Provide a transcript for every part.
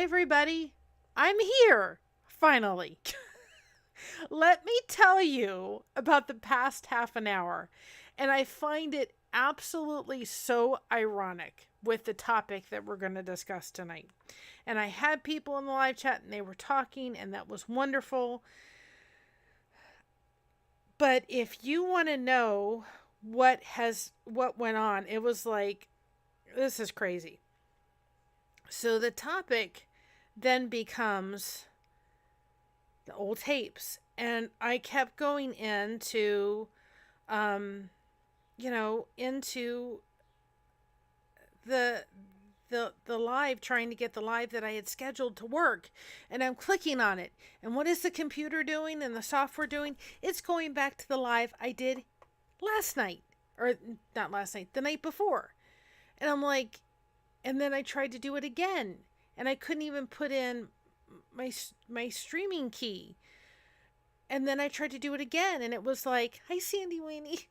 everybody. I'm here, finally. Let me tell you about the past half an hour. And I find it absolutely so ironic with the topic that we're going to discuss tonight. And I had people in the live chat and they were talking, and that was wonderful. But if you want to know what went on, it was like, this is crazy. So the topic then becomes the old tapes. And I kept going into, into the live, trying to get the live that I had scheduled to work. And I'm clicking on it. And what is the computer doing and the software doing? It's going back to the live I did last night. Or not last night, the night before. And I'm like, and then I tried to do it again. And I couldn't even put in my streaming key. And then I tried to do it again. And it was like, hi, Sandy Weenie.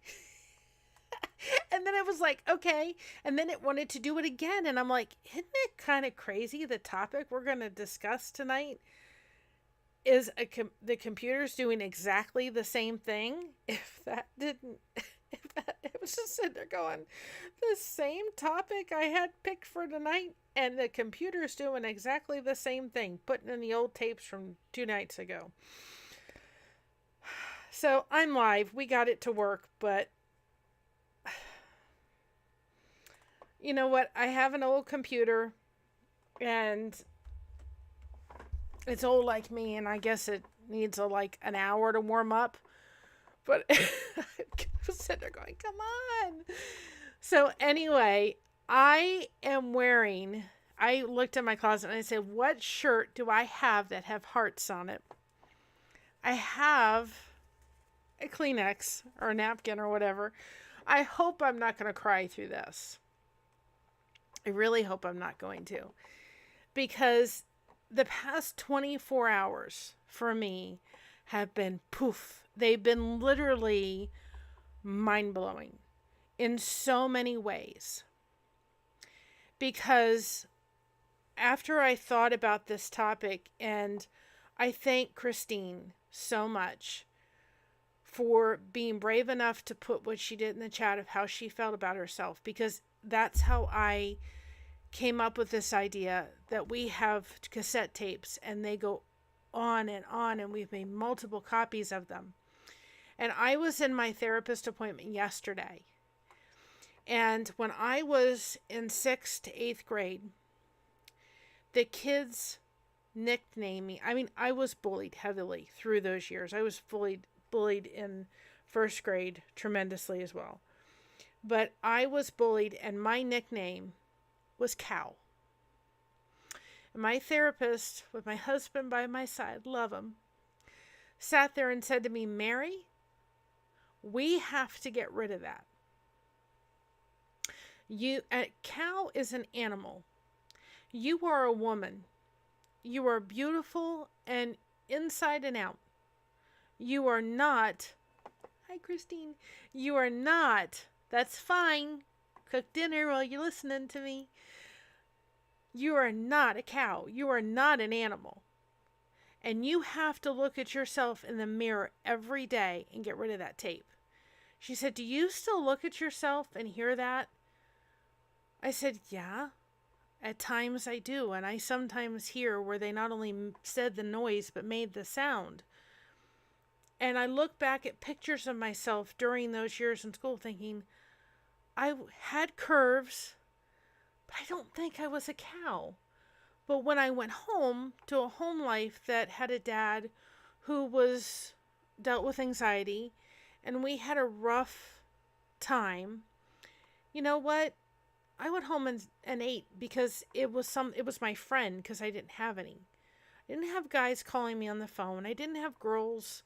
And then it was like, okay. And then it wanted to do it again. And I'm like, isn't it kind of crazy? The topic we're going to discuss tonight is the computer's doing exactly the same thing. It was just sitting there going, the same topic I had picked for tonight, and the computer's doing exactly the same thing, putting in the old tapes from 2 nights ago. So I'm live. We got it to work, but you know what? I have an old computer, and it's old like me, and I guess it needs an hour to warm up. But I was sitting there going, come on. So anyway, I looked in my closet and I said, what shirt do I have that have hearts on it? I have a Kleenex or a napkin or whatever. I hope I'm not going to cry through this. I really hope I'm not going to. Because the past 24 hours for me have been poof. They've been literally mind-blowing in so many ways. Because after I thought about this topic, and I thank Christine so much for being brave enough to put what she did in the chat of how she felt about herself, because that's how I came up with this idea that we have cassette tapes and they go on, and we've made multiple copies of them. And I was in my therapist appointment yesterday. And when I was in 6th to 8th grade, the kids nicknamed me. I mean, I was bullied heavily through those years. I was bullied in 1st grade tremendously as well. But I was bullied, and my nickname was Cow. And my therapist, with my husband by my side, love him, sat there and said to me, Mary, we have to get rid of that. Cow is an animal. You are a woman. You are beautiful and inside and out. You are not, hi Christine, you are not, that's fine, cook dinner while you're listening to me. You are not a cow. You are not an animal. And you have to look at yourself in the mirror every day and get rid of that tape. She said, do you still look at yourself and hear that? I said, yeah, at times I do. And I sometimes hear where they not only said the noise, but made the sound. And I look back at pictures of myself during those years in school thinking, I had curves, but I don't think I was a cow. But when I went home to a home life that had a dad who dealt with anxiety, and we had a rough time, you know what? I went home and ate because it was my friend, because I didn't have any. I didn't have guys calling me on the phone. I didn't have girls,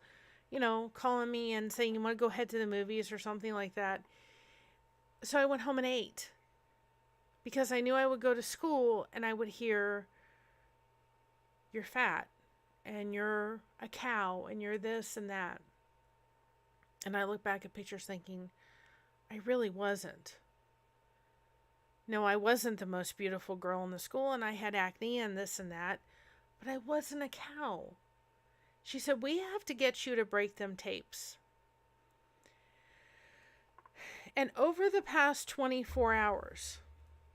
calling me and saying, you want to go head to the movies or something like that. So I went home and ate because I knew I would go to school and I would hear, you're fat and you're a cow and you're this and that. And I look back at pictures thinking, I really wasn't. No, I wasn't the most beautiful girl in the school, and I had acne and this and that, but I wasn't a cow. She said, we have to get you to break them tapes. And over the past 24 hours,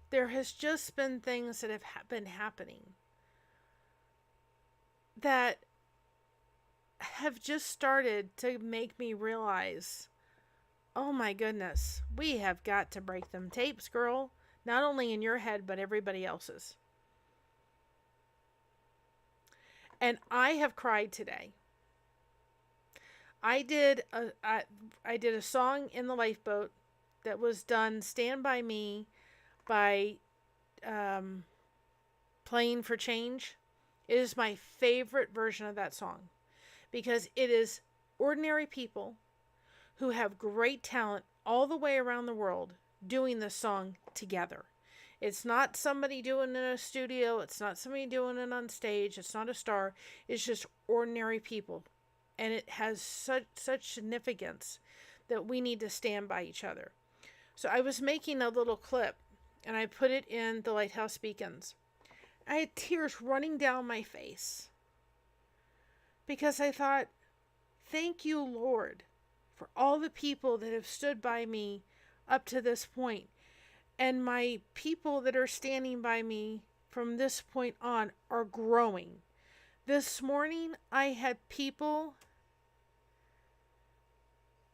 there has just been things that have been happening that have just started to make me realize, oh my goodness, we have got to break them tapes, girl. Not only in your head, but everybody else's. And I have cried today. I did a song in the lifeboat that was done Stand By Me by Playing for Change. It is my favorite version of that song because it is ordinary people who have great talent all the way around the world doing this song together. It's not somebody doing it in a studio. It's not somebody doing it on stage. It's not a star. It's just ordinary people. And it has such significance that we need to stand by each other. So I was making a little clip and I put it in the Lighthouse Beacons. I had tears running down my face because I thought, thank you, Lord, for all the people that have stood by me up to this point. And my people that are standing by me from this point on are growing. This morning, I had people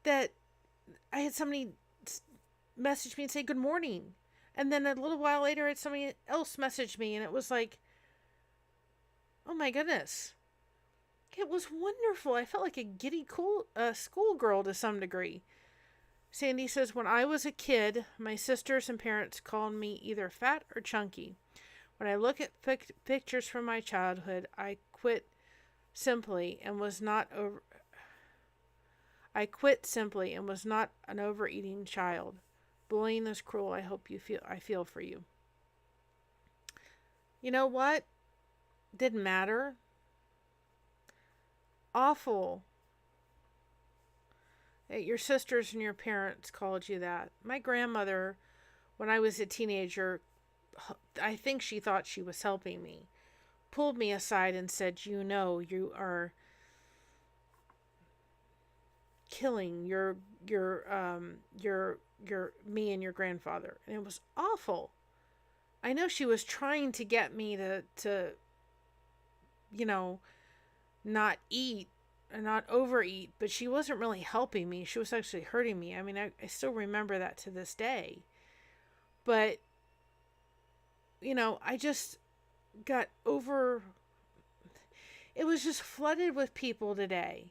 that I had somebody message me and say good morning. And then a little while later, I had somebody else message me, and it was like, oh my goodness. It was wonderful. I felt like a giddy schoolgirl to some degree. Sandy says, when I was a kid, my sisters and parents called me either fat or chunky. When I look at pictures from my childhood, I quit simply and was not an overeating child. Bullying is cruel. I feel for you. You know what? Didn't matter. Awful. Your sisters and your parents called you that. My grandmother, when I was a teenager, I think she thought she was helping me, pulled me aside and said, you know, you are killing your me and your grandfather. And it was awful. I know she was trying to get me to not eat and not overeat, but she wasn't really helping me. She was actually hurting me. I mean, I still remember that to this day. But, I just got over... It was just flooded with people today.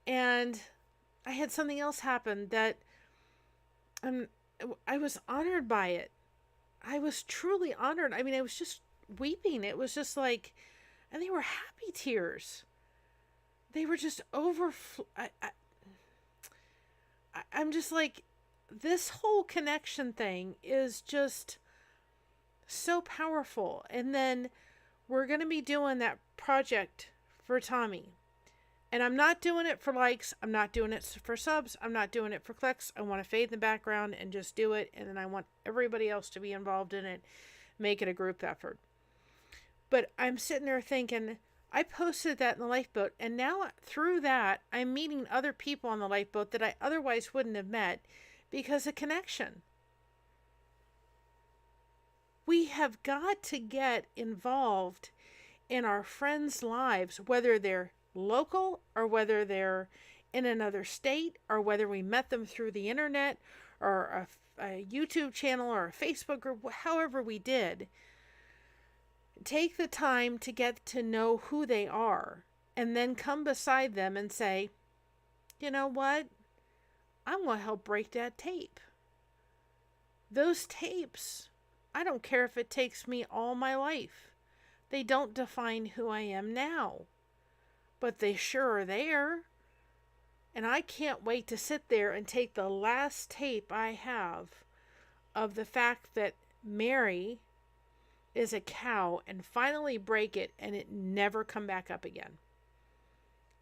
And I had something else happen that I was honored by it. I was truly honored. I mean, I was just weeping. It was just like... And they were happy tears. They were just I'm just like, this whole connection thing is just so powerful. And then we're going to be doing that project for Tommy. And I'm not doing it for likes. I'm not doing it for subs. I'm not doing it for clicks. I want to fade in the background and just do it. And then I want everybody else to be involved in it. Make it a group effort. But I'm sitting there thinking, I posted that in the lifeboat, and now through that, I'm meeting other people on the lifeboat that I otherwise wouldn't have met because of connection. We have got to get involved in our friends' lives, whether they're local or whether they're in another state or whether we met them through the internet or a YouTube channel or a Facebook group, however we did. Take the time to get to know who they are and then come beside them and say, you know what? I'm going to help break that tape. Those tapes, I don't care if it takes me all my life. They don't define who I am now, but they sure are there. And I can't wait to sit there and take the last tape I have of the fact that Mary is a cow and finally break it and it never come back up again.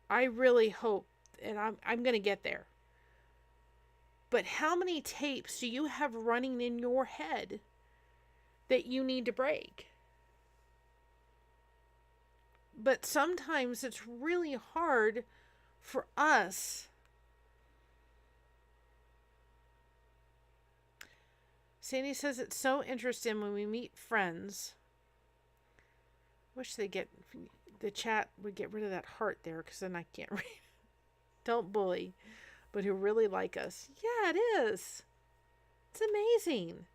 I really hope, and I'm going to get there. But how many tapes do you have running in your head that you need to break. But sometimes it's really hard for us. Sandy says it's so interesting when we meet friends. Wish the chat would get rid of that heart there, because then I can't read. Don't bully, but who really like us. Yeah, it is. It's amazing.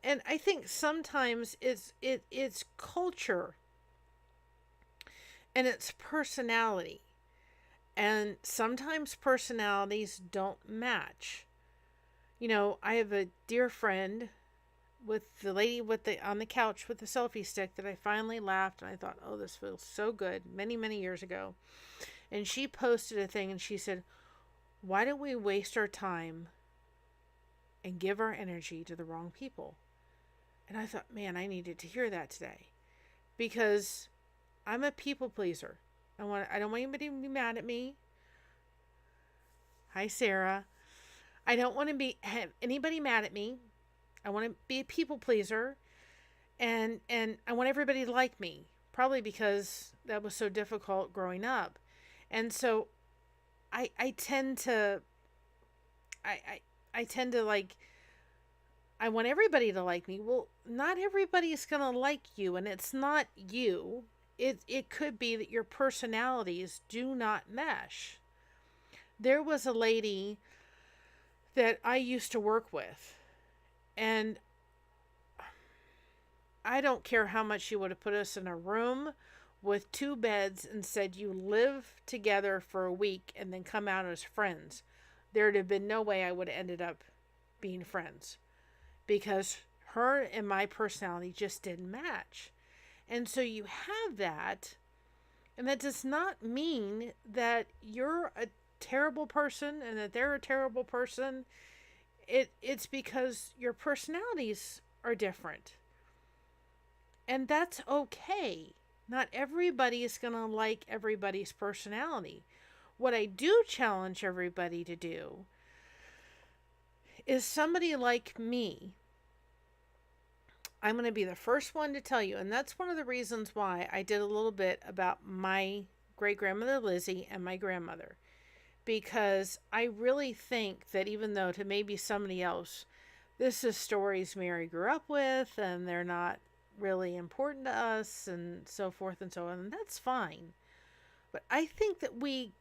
And I think sometimes it's culture and it's personality. And sometimes personalities don't match. I have a dear friend with the lady on the couch with the selfie stick that I finally laughed, and I thought, oh, this feels so good, many, many years ago. And she posted a thing and she said, why don't we waste our time and give our energy to the wrong people? And I thought, man, I needed to hear that today, because I'm a people pleaser. I don't want anybody to be mad at me. Hi, Sarah. I don't want to have anybody mad at me. I want to be a people pleaser, and I want everybody to like me, probably because that was so difficult growing up. And so I tend to like, I want everybody to like me. Well, not everybody is going to like you, and it's not you. It could be that your personalities do not mesh. There was a lady that I used to work with, and I don't care how much she would have put us in a room with 2 beds and said, you live together for a week and then come out as friends. There'd have been no way I would have ended up being friends, because her and my personality just didn't match. And so you have that, and that does not mean that you're a terrible person and that they're a terrible person. It's because your personalities are different. And that's okay. Not everybody is going to like everybody's personality. What I do challenge everybody to do is, somebody like me, I'm going to be the first one to tell you, and that's one of the reasons why I did a little bit about my great-grandmother Lizzie and my grandmother. Because I really think that even though to maybe somebody else, this is stories Mary grew up with and they're not really important to us and so forth and so on, and that's fine. But I think that we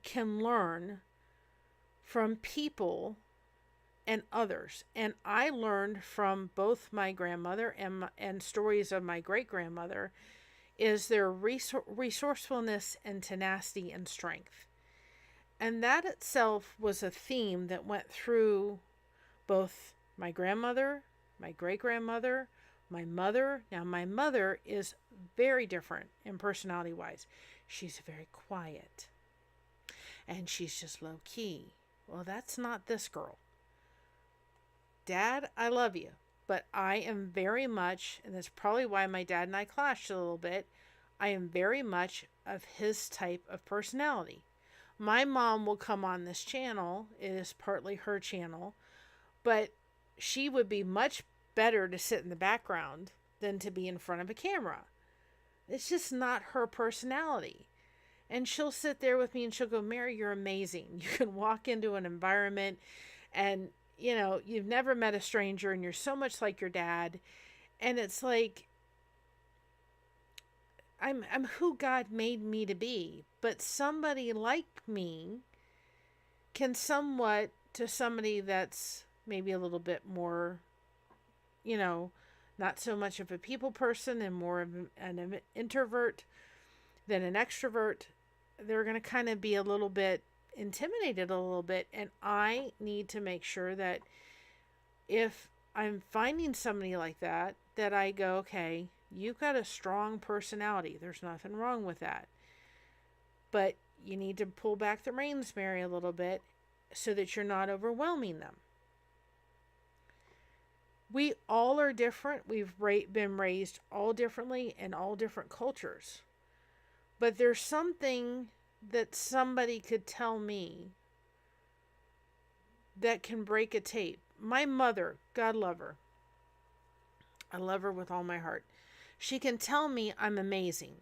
can learn from people and others. And I learned from both my grandmother and stories of my great-grandmother, is their resourcefulness and tenacity and strength. And that itself was a theme that went through both my grandmother, my great-grandmother, my mother. Now, my mother is very different in personality-wise. She's very quiet. And she's just low-key. Well, that's not this girl. Dad, I love you. But I am very much, and that's probably why my dad and I clashed a little bit, I am very much of his type of personality. My mom will come on this channel. It is partly her channel. But she would be much better to sit in the background than to be in front of a camera. It's just not her personality. And she'll sit there with me and she'll go, Mary, you're amazing. You can walk into an environment and, you've never met a stranger and you're so much like your dad. And it's like, I'm who God made me to be. But somebody like me can somewhat, to somebody that's maybe a little bit more, not so much of a people person and more of an introvert than an extrovert, they're going to kind of be a little bit intimidated a little bit. And I need to make sure that if I'm finding somebody like that, that I go, okay, you've got a strong personality. There's nothing wrong with that. But you need to pull back the reins, Mary, a little bit so that you're not overwhelming them. We all are different. We've been raised all differently in all different cultures. But there's something that somebody could tell me that can break a tape. My mother, God love her, I love her with all my heart. She can tell me I'm amazing.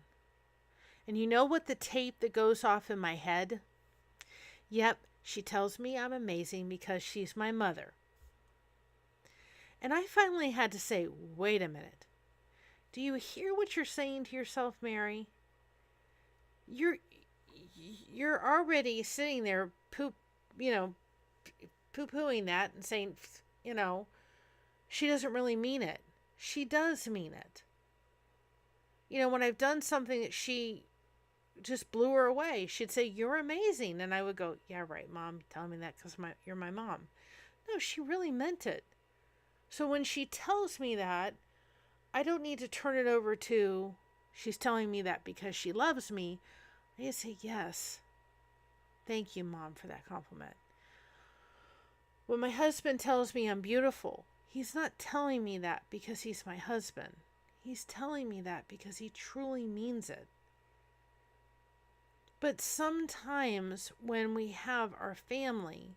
And you know what the tape that goes off in my head? Yep, she tells me I'm amazing because she's my mother. And I finally had to say, wait a minute. Do you hear what you're saying to yourself, Mary? You're you're already sitting there you know, poo-pooing that and saying, you know, she doesn't really mean it. She does mean it. You know, when I've done something that she just blew her away, she'd say, "You're amazing." And I would go, "Yeah, right, Mom. Tell me that because you're my mom." No, she really meant it. So when she tells me that, I don't need to turn it over to, she's telling me that because she loves me. I just say, "Yes. Thank you, Mom, for that compliment." When my husband tells me I'm beautiful, he's not telling me that because he's my husband. He's telling me that because he truly means it. But sometimes when we have our family,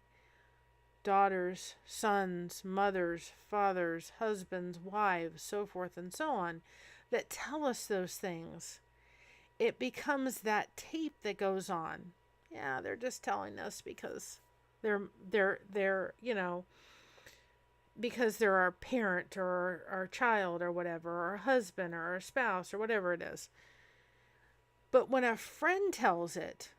daughters, sons, mothers, fathers, husbands, wives, so forth and so on, that tell us those things, it becomes that tape that goes on. Yeah, they're just telling us because they're because they're our parent or our child or whatever, or our husband or our spouse or whatever it is. But when a friend tells it,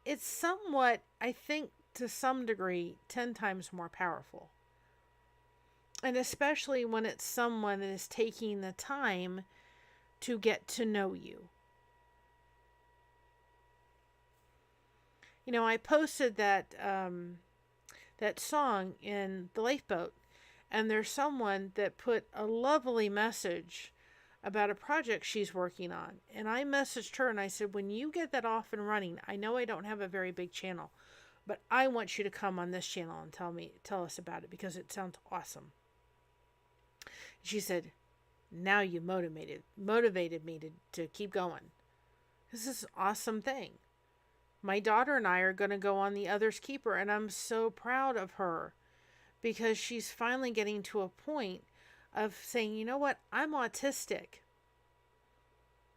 it's somewhat, I think, to some degree, 10 times more powerful. And especially when it's someone that is taking the time to get to know you. You know, I posted that song in the lifeboat, and there's someone that put a lovely message about a project she's working on. And I messaged her and I said, when you get that off and running, I know I don't have a very big channel, but I want you to come on this channel and tell us about it because it sounds awesome. She said, now you motivated me to keep going. This is an awesome thing. My daughter and I are going to go on The Other's Keeper, and I'm so proud of her because she's finally getting to a point of saying, you know what, I'm autistic.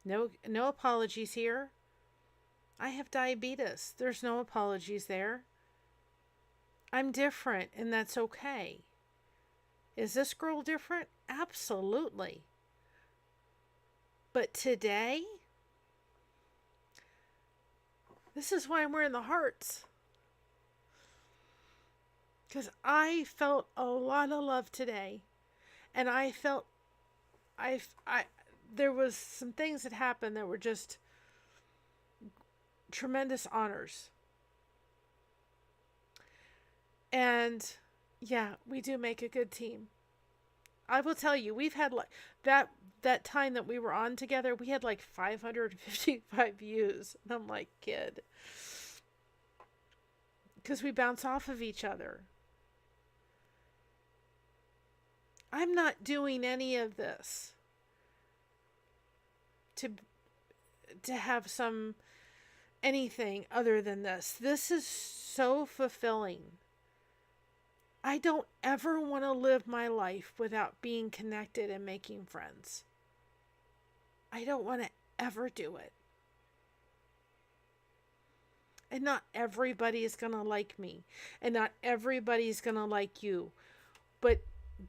No apologies here. I have diabetes. There's no apologies there. I'm different, and that's okay. Is this girl different? Absolutely. But today, this is why I'm wearing the hearts. Because I felt a lot of love today. And I felt, there was some things that happened that were just tremendous honors. And yeah, we do make a good team. I will tell you, we've had like that time that we were on together, we had like 555 views. And I'm like, kid. Because we bounce off of each other. I'm not doing any of this to have some anything other than this. This is so fulfilling. I don't ever want to live my life without being connected and making friends. I don't want to ever do it. And not everybody is going to like me. And not everybody is going to like you. But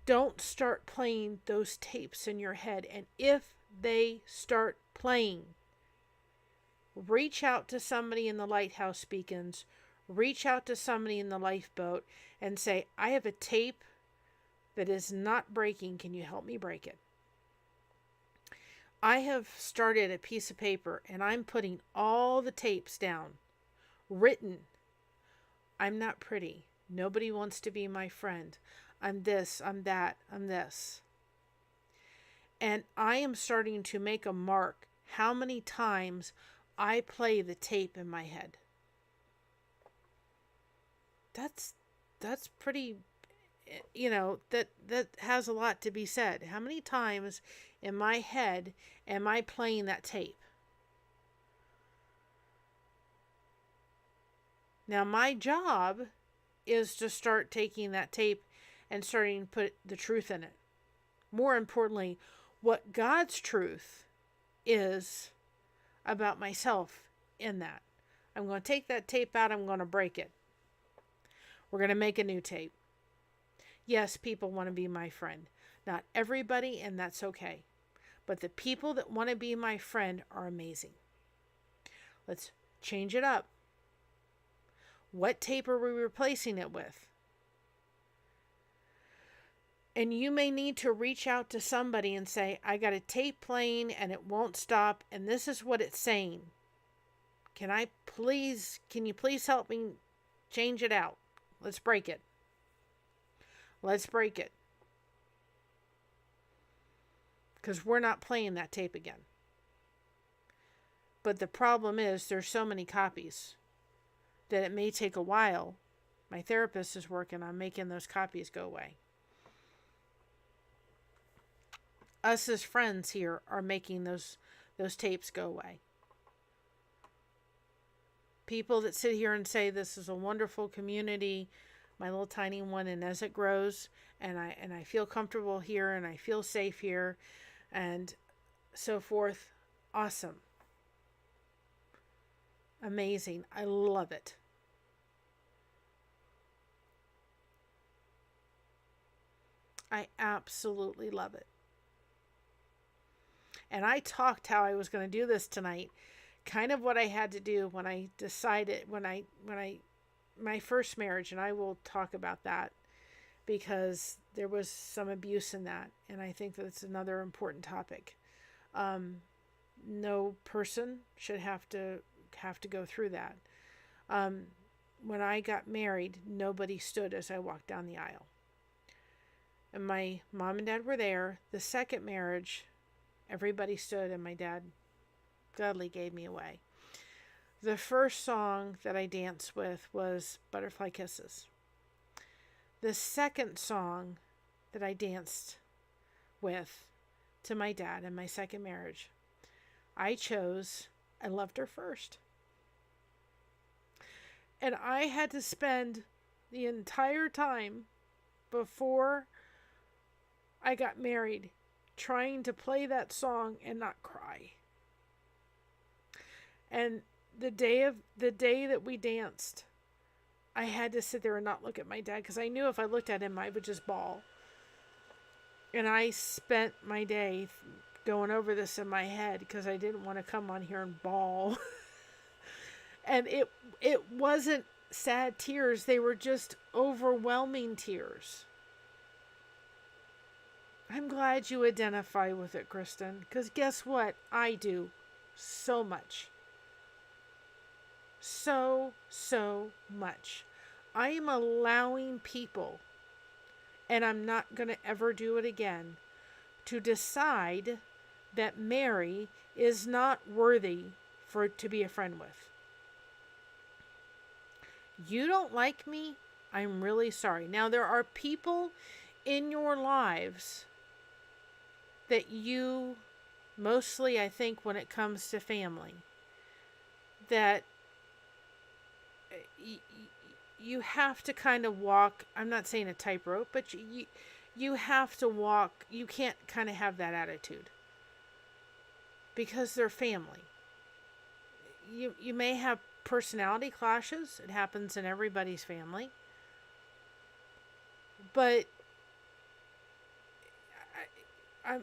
don't start playing those tapes in your head. And if they start playing, reach out to somebody in the lighthouse beacons. Reach out to somebody in the lifeboat and say, I have a tape that is not breaking. Can you help me break it? I have started a piece of paper and I'm putting all the tapes down. Written. I'm not pretty. Nobody wants to be my friend. I'm this, I'm that, I'm this. And I am starting to make a mark how many times I play the tape in my head. That's pretty, that has a lot to be said. How many times in my head am I playing that tape? Now my job is to start taking that tape and starting to put the truth in it. more importantly, what God's truth is about myself in that. I'm going to take that tape out. I'm going to break it. We're going to make a new tape. Yes, people want to be my friend. Not everybody, and that's okay. But the people that want to be my friend are amazing. Let's change it up. What tape are we replacing it with? And you may need to reach out to somebody and say, I got a tape playing and it won't stop, and this is what it's saying. Can you please help me change it out? Let's break it. Let's break it. Because we're not playing that tape again. But the problem is there's so many copies that it may take a while. My therapist is working on making those copies go away. Us as friends here are making those tapes go away. People that sit here and say this is a wonderful community, my little tiny one, and as it grows, and I feel comfortable here, and I feel safe here, and so forth. Awesome. Amazing. I love it. I absolutely love it. And I talked how I was going to do this tonight. Kind of what I had to do when I decided, my first marriage, and I will talk about that because there was some abuse in that. And I think that's another important topic. No person should have to go through that. When I got married, nobody stood as I walked down the aisle. And my mom and dad were there. The second marriage, everybody stood, and my dad gladly gave me away. The first song that I danced with was Butterfly Kisses. The second song that I danced with to my dad in my second marriage, I chose I Loved Her First. And I had to spend the entire time before I got married trying to play that song and not cry. And the day that we danced, I had to sit there and not look at my dad because I knew if I looked at him, I would just bawl. And I spent my day going over this in my head because I didn't want to come on here and bawl. And it wasn't sad tears. They were just overwhelming tears. I'm glad you identify with it, Kristen, because guess what? I do so much. So much. I am allowing people, and I'm not going to ever do it again, to decide that Mary is not worthy to be a friend with. You don't like me? I'm really sorry. Now, there are people in your lives that you, mostly I think when it comes to family, that you have to kind of walk, I'm not saying a tightrope, but you have to walk, you can't kind of have that attitude because they're family. You may have personality clashes. It happens in everybody's family. But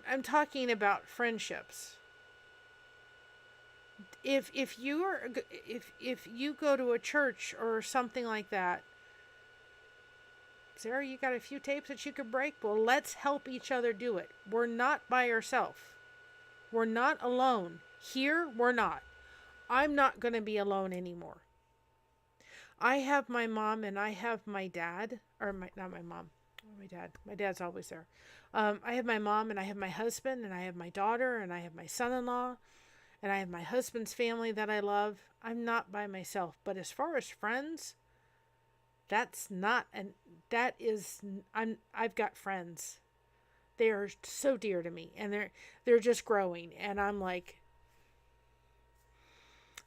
I'm talking about friendships. If you go to a church or something like that, Sarah, you got a few tapes that you could break? Well, let's help each other do it. We're not by ourselves. We're not alone. Here, we're not. I'm not going to be alone anymore. I have my mom and I have my dad, not my mom, my dad. My dad's always there. I have my mom and I have my husband and I have my daughter and I have my son-in-law and I have my husband's family that I love. I'm not by myself. But as far as friends, I've got friends. They are so dear to me and they're just growing. And I'm like,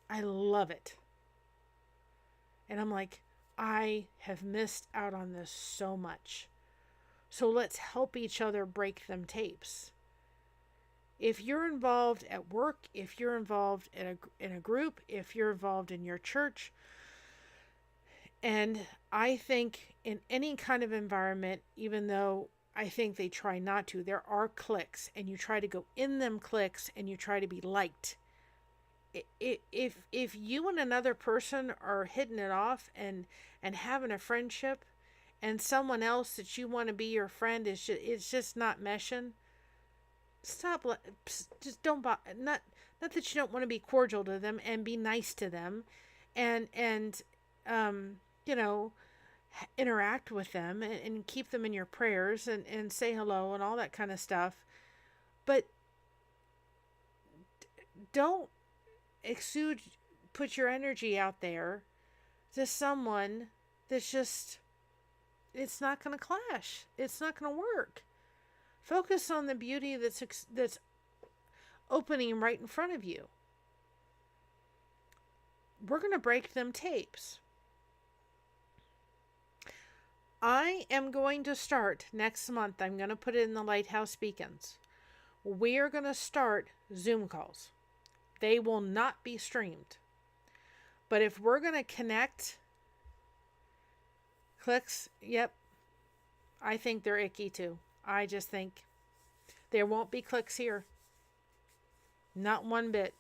I love it. And I'm like, I have missed out on this so much. So let's help each other break them tapes. If you're involved at work, if you're involved in a group, if you're involved in your church, and I think in any kind of environment, even though I think they try not to, there are cliques, and you try to go in them cliques and you try to be liked. If you and another person are hitting it off and having a friendship, and someone else that you want to be your friend it's just not meshing, stop. Just don't. Not that you don't want to be cordial to them and be nice to them, and you know, interact with them and keep them in your prayers and say hello and all that kind of stuff. But don't put your energy out there to someone that's just, it's not going to clash. It's not going to work. Focus on the beauty that's opening right in front of you. We're going to break them tapes. I am going to start next month. I'm going to put it in the Lighthouse Beacons. We are going to start Zoom calls. They will not be streamed. But if we're going to connect, clicks, yep, I think they're icky too. I just think there won't be clicks here. Not one bit.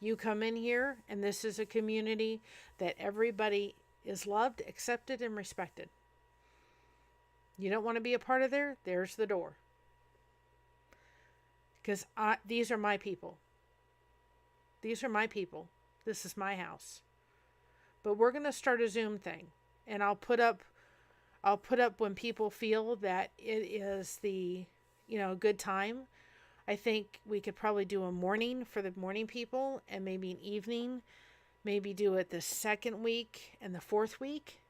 You come in here, and this is a community that everybody is loved, accepted, and respected. You don't want to be a part of there? There's the door. Because these are my people. These are my people. This is my house. But we're going to start a Zoom thing. And I'll put up when people feel that it is the, good time. I think we could probably do a morning for the morning people and maybe an evening. Maybe do it the second week and the fourth week.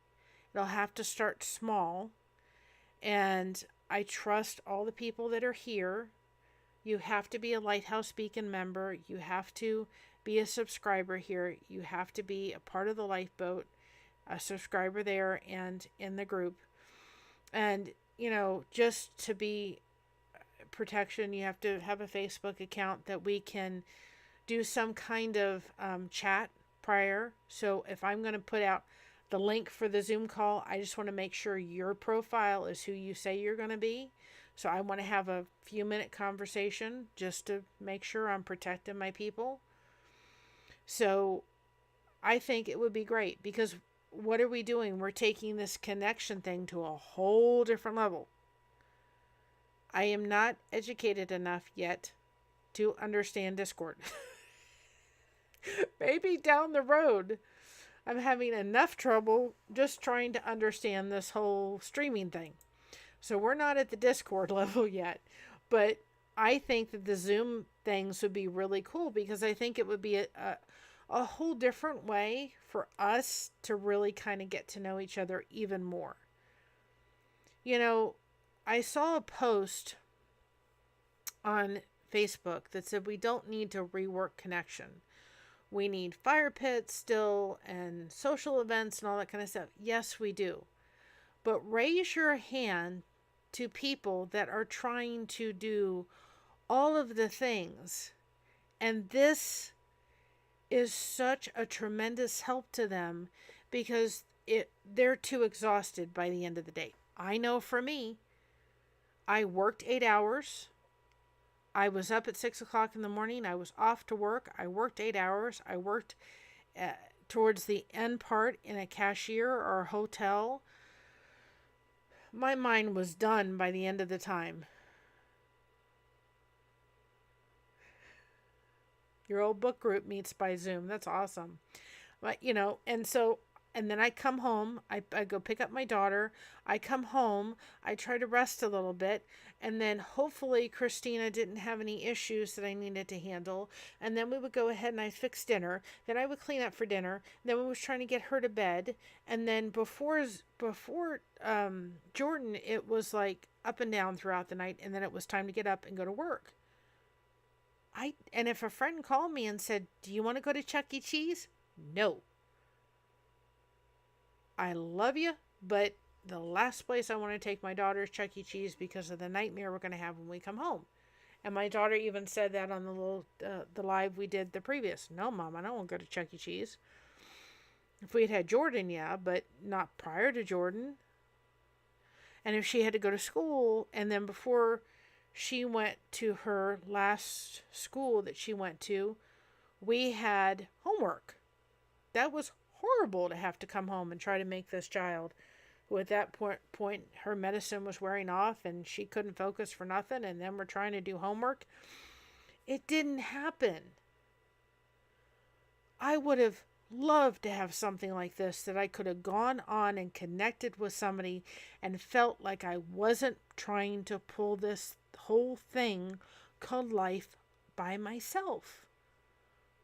It'll have to start small. And I trust all the people that are here. You have to be a Lighthouse Beacon member. You have to be a subscriber here. You have to be a part of the lifeboat, a subscriber there and in the group. And, just to be protection, you have to have a Facebook account that we can do some kind of chat prior. So if I'm going to put out the link for the Zoom call, I just want to make sure your profile is who you say you're going to be. So I want to have a few minute conversation just to make sure I'm protecting my people. So I think it would be great, because what are we doing? We're taking this connection thing to a whole different level. I am not educated enough yet to understand Discord. Maybe down the road. I'm having enough trouble just trying to understand this whole streaming thing. So we're not at the Discord level yet. But I think that the Zoom things would be really cool, because I think it would be a whole different way for us to really kind of get to know each other even more. I saw a post on Facebook that said we don't need to rework connection. We need fire pits still and social events and all that kind of stuff. Yes, we do. But raise your hand to people that are trying to do all of the things. And this is such a tremendous help to them, because they're too exhausted by the end of the day. I know for me, I worked 8 hours. I was up at 6 o'clock in the morning. I was off to work. I worked 8 hours. I worked towards the end part in a cashier or a hotel. My mind was done by the end of the time. Your old book group meets by Zoom. That's awesome. But, and then I come home. I go pick up my daughter. I come home. I try to rest a little bit. And then hopefully Christina didn't have any issues that I needed to handle. And then we would go ahead and I fix dinner. Then I would clean up for dinner. Then we was trying to get her to bed. And then before Jordan, it was like up and down throughout the night. And then it was time to get up and go to work. And if a friend called me and said, "Do you want to go to Chuck E. Cheese?" No. I love you, but the last place I want to take my daughter is Chuck E. Cheese because of the nightmare we're going to have when we come home. And my daughter even said that on the live we did the previous. No, Mom, I don't want to go to Chuck E. Cheese. If we had had Jordan, yeah, but not prior to Jordan. And if she had to go to school, and then before she went to her last school that she went to, we had homework. That was horrible to have to come home and try to make this child, who at that point her medicine was wearing off and she couldn't focus for nothing, and then we're trying to do homework. It didn't happen. I would have loved to have something like this, that I could have gone on and connected with somebody and felt like I wasn't trying to pull this whole thing called life by myself.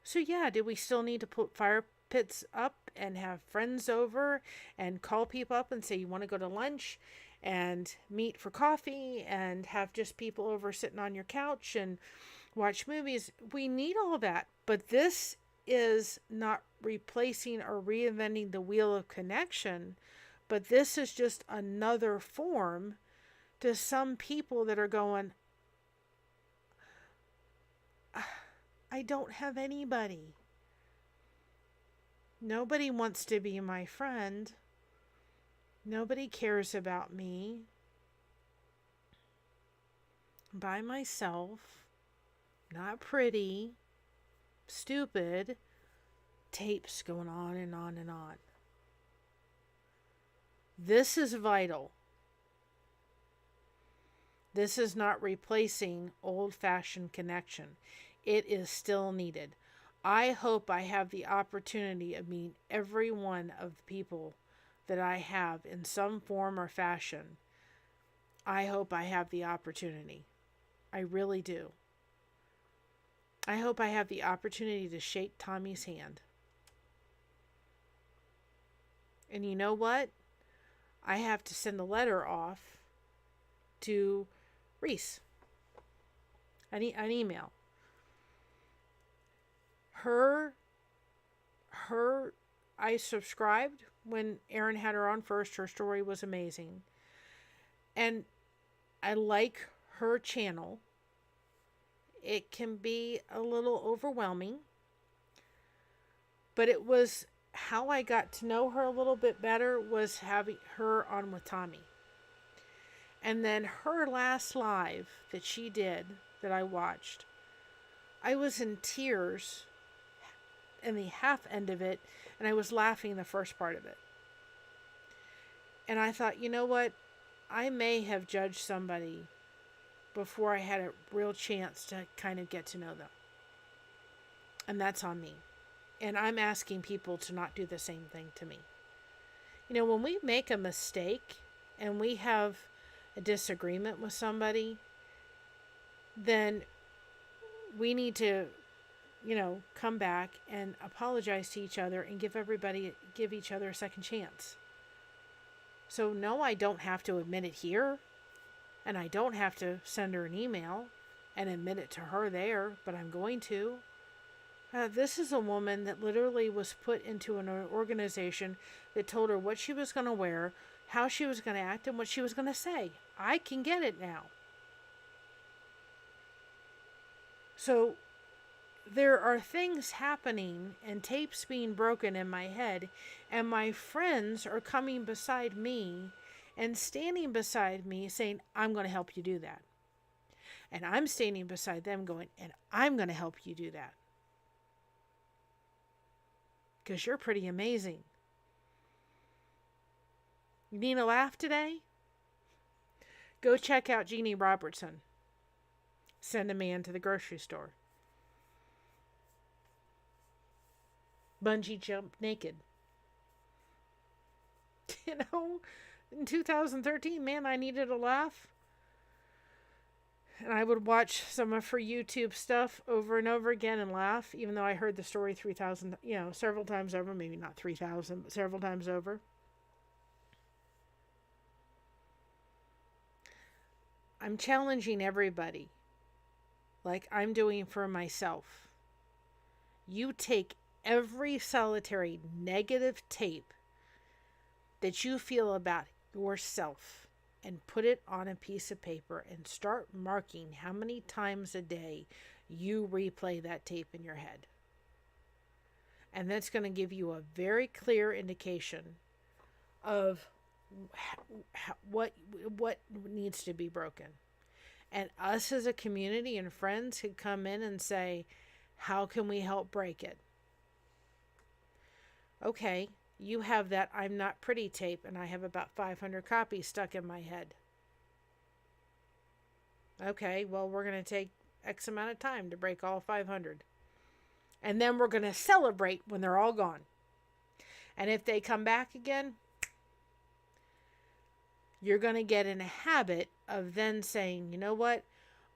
So yeah, did we still need to put fire pits up and have friends over and call people up and say, you want to go to lunch and meet for coffee and have just people over sitting on your couch and watch movies? We need all that, but this is not replacing or reinventing the wheel of connection, but this is just another form to some people that are going, I don't have anybody. Nobody wants to be my friend. Nobody cares about me. I'm by myself. Not pretty. Stupid. Tapes going on and on and on. This is vital. This is not replacing old-fashioned connection. It is still needed. I hope I have the opportunity of meeting every one of the people that I have in some form or fashion. I hope I have the opportunity. I really do. I hope I have the opportunity to shake Tommy's hand. And you know what? I have to send a letter off to Reese. An email. I subscribed when Erin had her on first. Her story was amazing. And I like her channel. It can be a little overwhelming, but it was how I got to know her a little bit better was having her on with Tommy. And then her last live that she did that I watched, I was in tears in the half end of it, and I was laughing the first part of it. And I thought, you know what? I may have judged somebody before I had a real chance to kind of get to know them. And that's on me. And I'm asking people to not do the same thing to me. You know, when we make a mistake and we have a disagreement with somebody, then we need to, come back and apologize to each other and give each other a second chance. So no, I don't have to admit it here, and I don't have to send her an email and admit it to her there, but I'm going to. This is a woman that literally was put into an organization that told her what she was going to wear, how she was going to act, and what she was going to say. I can get it now. So there are things happening and tapes being broken in my head, and my friends are coming beside me and standing beside me saying, I'm going to help you do that. And I'm standing beside them going, and I'm going to help you do that. Because you're pretty amazing. You need a laugh today? Go check out Jeannie Robertson. Send a man to the grocery store. Bungee jump naked. In 2013, man, I needed a laugh. And I would watch some of her YouTube stuff over and over again and laugh, even though I heard the story 3,000, several times over. Maybe not 3,000, but several times over. I'm challenging everybody, like I'm doing for myself. You take every solitary negative tape that you feel about yourself and put it on a piece of paper and start marking how many times a day you replay that tape in your head. And that's going to give you a very clear indication of what needs to be broken. And us as a community and friends could come in and say, how can we help break it? Okay, you have that I'm Not Pretty tape, and I have about 500 copies stuck in my head. Okay, well, we're going to take X amount of time to break all 500. And then we're going to celebrate when they're all gone. And if they come back again, you're going to get in a habit of then saying, you know what?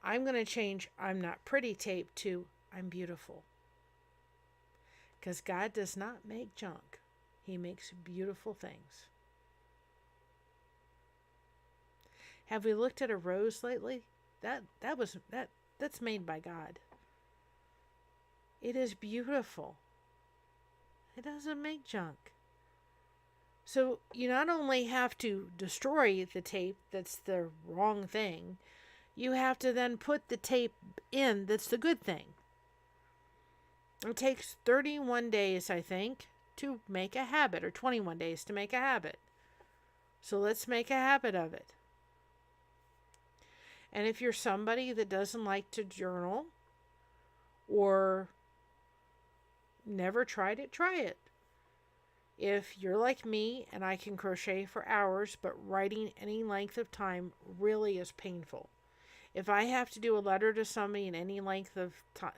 I'm going to change I'm Not Pretty tape to I'm Beautiful. Because God does not make junk. He makes beautiful things. Have we looked at a rose lately? That's made by God. It is beautiful. It doesn't make junk. So you not only have to destroy the tape that's the wrong thing, you have to then put the tape in that's the good thing. It takes 31 days, I think, to make a habit, or 21 days to make a habit. So let's make a habit of it. And if you're somebody that doesn't like to journal or never tried it, try it. If you're like me and I can crochet for hours, but writing any length of time really is painful. If I have to do a letter to somebody in any length of time,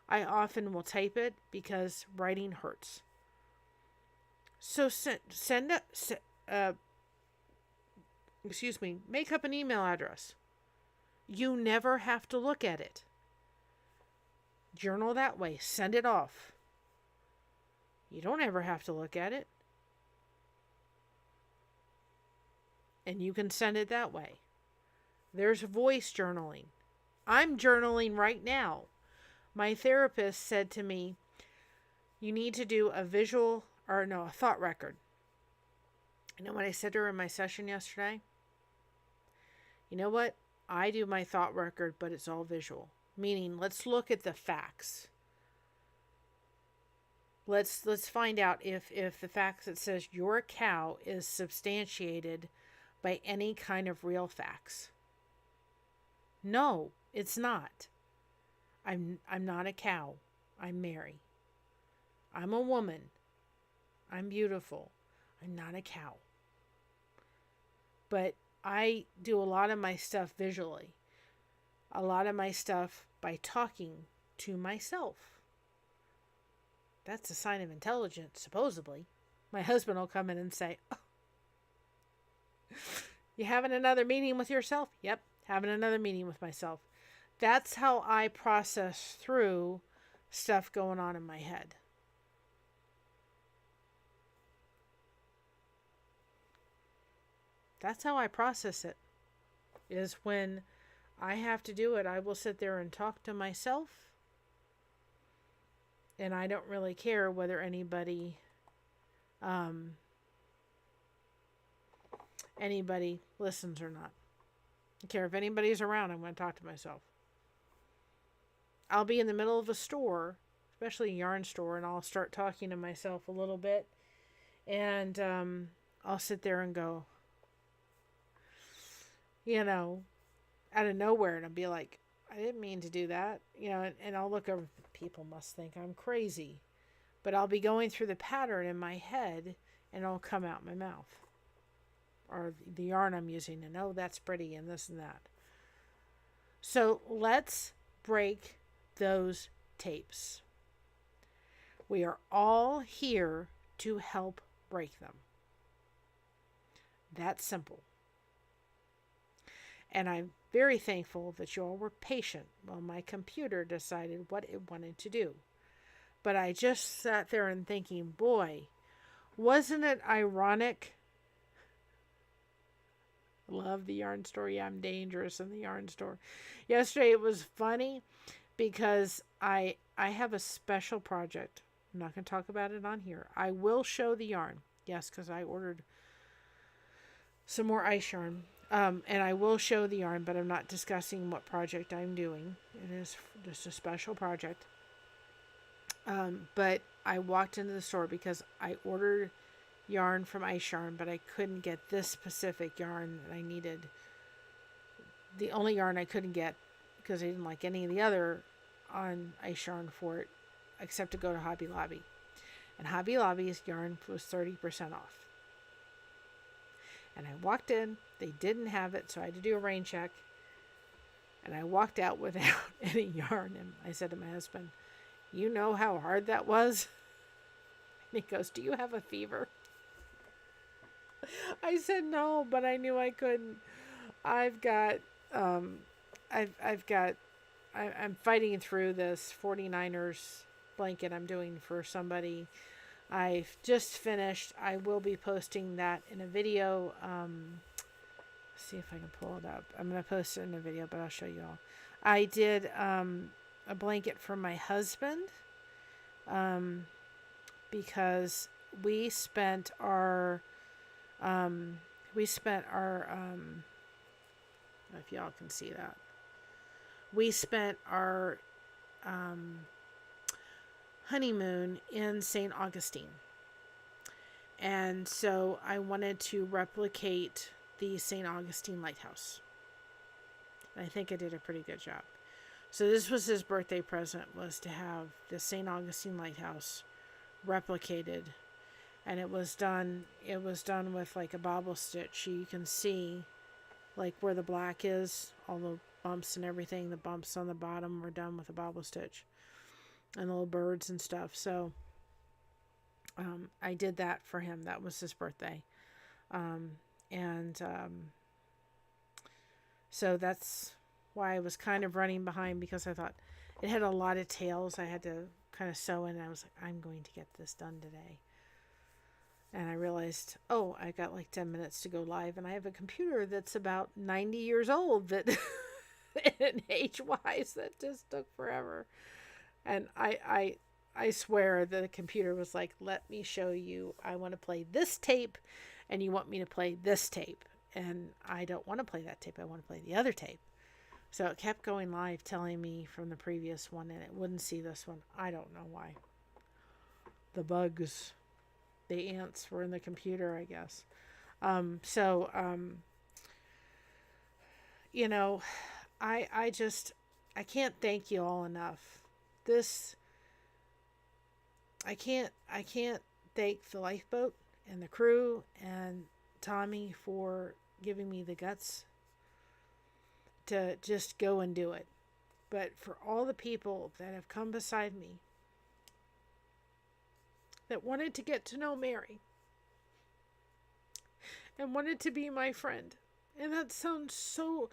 I often will type it because writing hurts. So make up an email address. You never have to look at it. Journal that way. Send it off. You don't ever have to look at it. And you can send it that way. There's voice journaling. I'm journaling right now. My therapist said to me, you need to do a thought record. You know what I said to her in my session yesterday? You know what? I do my thought record, but it's all visual. Meaning, let's look at the facts. Let's find out if the fact that says you're a cow is substantiated by any kind of real facts. No, it's not. I'm not a cow. I'm Mary. I'm a woman. I'm beautiful. I'm not a cow. But I do a lot of my stuff visually. A lot of my stuff by talking to myself. That's a sign of intelligence, supposedly. My husband will come in and say, oh, you having another meeting with yourself? Yep, having another meeting with myself. That's how I process through stuff going on in my head. That's how I process it. Is when I have to do it, I will sit there and talk to myself. And I don't really care whether anybody listens or not. I don't care if anybody's around, I'm going to talk to myself. I'll be in the middle of a store, especially a yarn store, and I'll start talking to myself a little bit. And I'll sit there and go, out of nowhere, and I'll be like, I didn't mean to do that. And I'll look over, people must think I'm crazy. But I'll be going through the pattern in my head, and it'll come out my mouth. Or the yarn I'm using, and oh, that's pretty, and this and that. So let's break those tapes. We are all here to help break them. That's simple. And I'm very thankful that you all were patient while my computer decided what it wanted to do. But I just sat there and thinking, boy, wasn't it ironic? Love the yarn store. Yeah, I'm dangerous in the yarn store. Yesterday it was funny because I have a special project. I'm not going to talk about it on here. I will show the yarn. Yes, because I ordered some more ice yarn. And I will show the yarn, but I'm not discussing what project I'm doing. It is just a special project. But I walked into the store because I ordered yarn from Ice Yarn, but I couldn't get this specific yarn that I needed. The only yarn I couldn't get, because I didn't like any of the other on Ice Yarn for it, except to go to Hobby Lobby. And Hobby Lobby's yarn was 30% off. And I walked in, they didn't have it, so I had to do a rain check. And I walked out without any yarn. And I said to my husband, "You know how hard that was?" And he goes, "Do you have a fever?" I said no, but I knew I couldn't. I'm fighting through this 49ers blanket I'm doing for somebody. I've just finished. I will be posting that in a video. See if I can pull it up. I'm going to post it in a video, but I'll show you all. I did a blanket for my husband because we spent our if y'all can see that, we spent our honeymoon in St. Augustine. And so I wanted to replicate the St. Augustine Lighthouse. And I think I did a pretty good job. So this was his birthday present, was to have the St. Augustine Lighthouse replicated. And it was done with like a bobble stitch. You can see like where the black is, all the bumps and everything. The bumps on the bottom were done with a bobble stitch. And the little birds and stuff. So I did that for him. That was his birthday. So that's why I was kind of running behind, because I thought it had a lot of tails I had to kind of sew in. And I was like, I'm going to get this done today. And I realized, oh, I got like 10 minutes to go live. And I have a computer that's about 90 years old that age-wise, that just took forever. And I swear the computer was like, let me show you. I want to play this tape, and you want me to play this tape. And I don't want to play that tape. I want to play the other tape. So it kept going live, telling me from the previous one, and it wouldn't see this one. I don't know why. The bugs, the ants were in the computer, I guess. You know, I can't thank you all enough. I can't thank the lifeboat and the crew and Tommy for giving me the guts to just go and do it. But for all the people that have come beside me that wanted to get to know Mary and wanted to be my friend. And it sounds so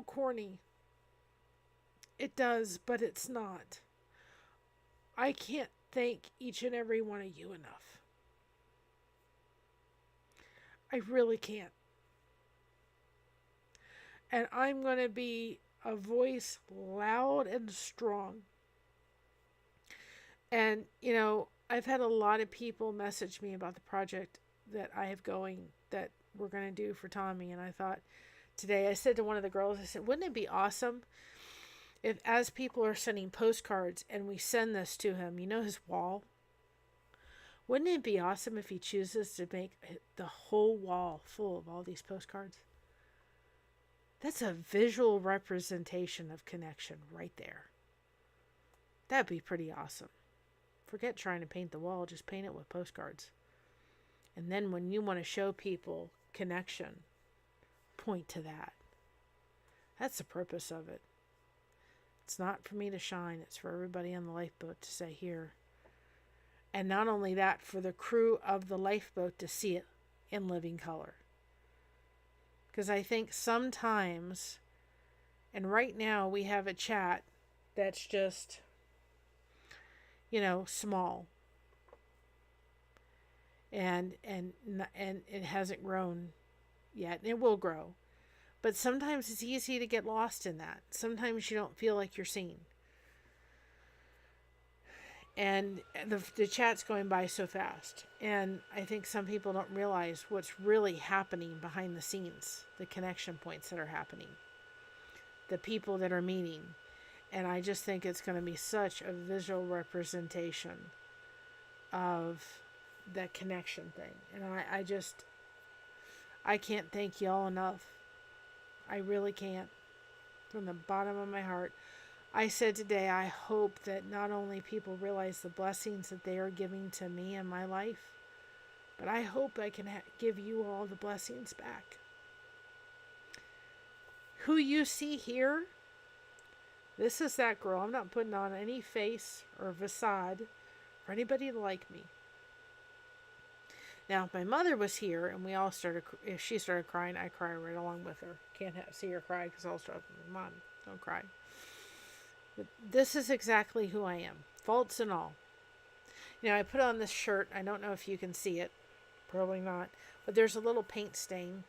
corny. It does, but it's not. I can't thank each and every one of you enough. I really can't. And I'm going to be a voice loud and strong. And, you know, I've had a lot of people message me about the project that I have going that we're going to do for Tommy. And I thought today, I said to one of the girls, I said, wouldn't it be awesome if, as people are sending postcards and we send this to him, you know, his wall, wouldn't it be awesome if he chooses to make the whole wall full of all these postcards? That's a visual representation of connection right there. That'd be pretty awesome. Forget trying to paint the wall, just paint it with postcards. And then when you want to show people connection, point to that. That's the purpose of it. It's not for me to shine. It's for everybody on the lifeboat to say here. And not only that, for the crew of the lifeboat to see it in living color. Because I think sometimes, and right now we have a chat that's just, you know, small. And it hasn't grown yet. And it will grow. But sometimes it's easy to get lost in that. Sometimes you don't feel like you're seen. And the chat's going by so fast. And I think some people don't realize what's really happening behind the scenes, the connection points that are happening, the people that are meeting. And I just think it's going to be such a visual representation of that connection thing. And I can't thank y'all enough. I really can't. From the bottom of my heart. I said today, I hope that not only people realize the blessings that they are giving to me in my life, but I hope I can give you all the blessings back. Who you see here, this is that girl. I'm not putting on any face or facade for anybody to like me. Now, if my mother was here and we all if she started crying, I cry right along with her. Can't see her cry because I'll start, Mom, don't cry. But this is exactly who I am, faults and all. You know, I put on this shirt. I don't know if you can see it. Probably not. But there's a little paint stain.